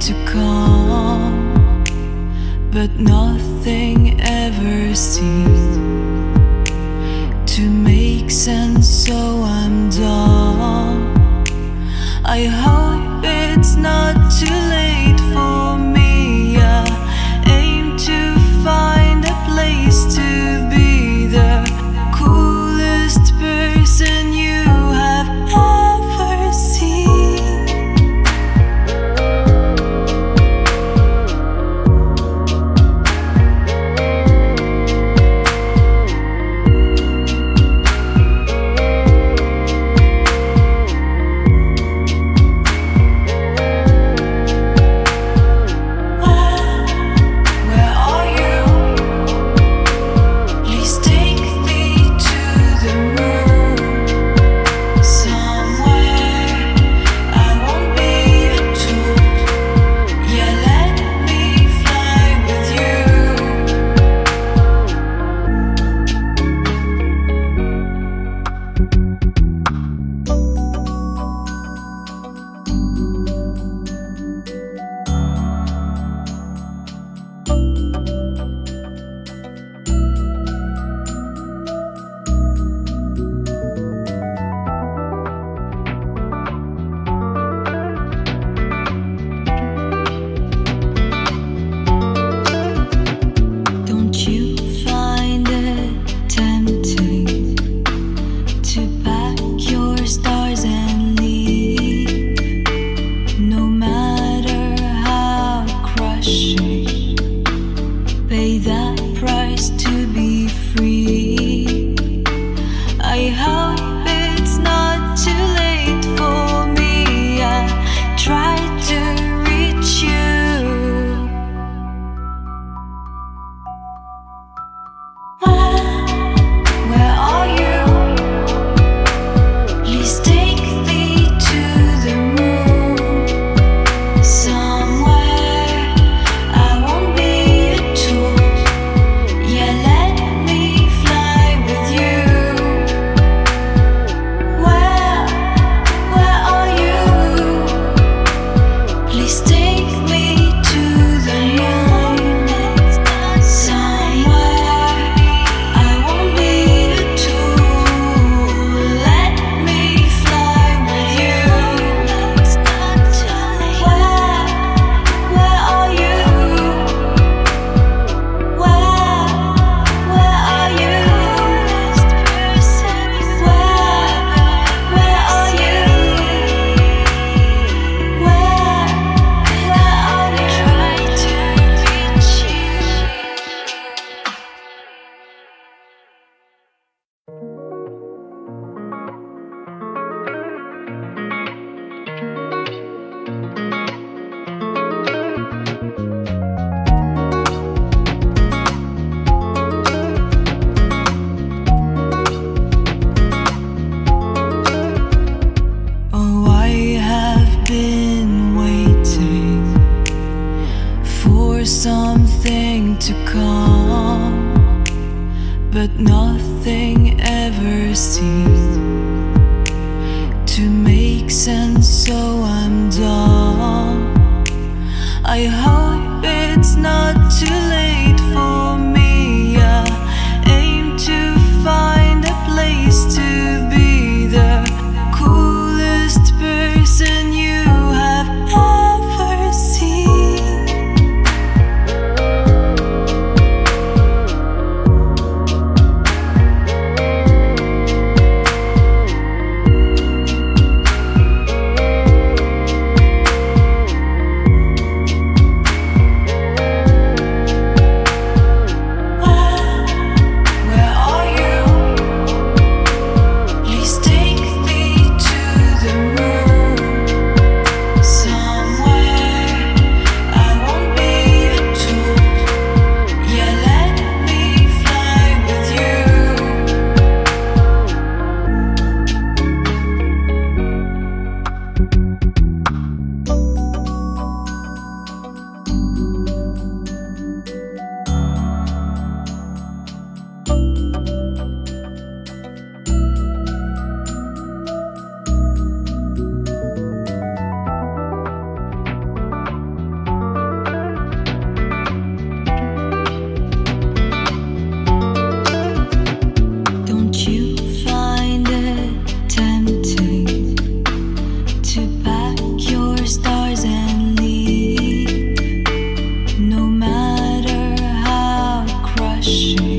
to come, but nothing ever seemed to make sense, so I'm done. I hope it's not too late for me. I aim to find a place to be the coolest person you have ever seen. Pay that price to be free. I hope it's not too late for me. I tried to reach you. Where are you? Please take me to the moon. Somewhere I won't be a tool. Yeah, let me fly with you. Where are you? Please take me to the moon. Somewhere I won't be a tool. Let me fly with you. Where are you? Where are you? Where are you? Where are you? Try to reach you. Oh, I have been waiting for something to come, but nothing ever seemed to make sense, so I'm done. I hope it's not too late for me. I aim to find a place to be the coolest person you have ever seen. machine.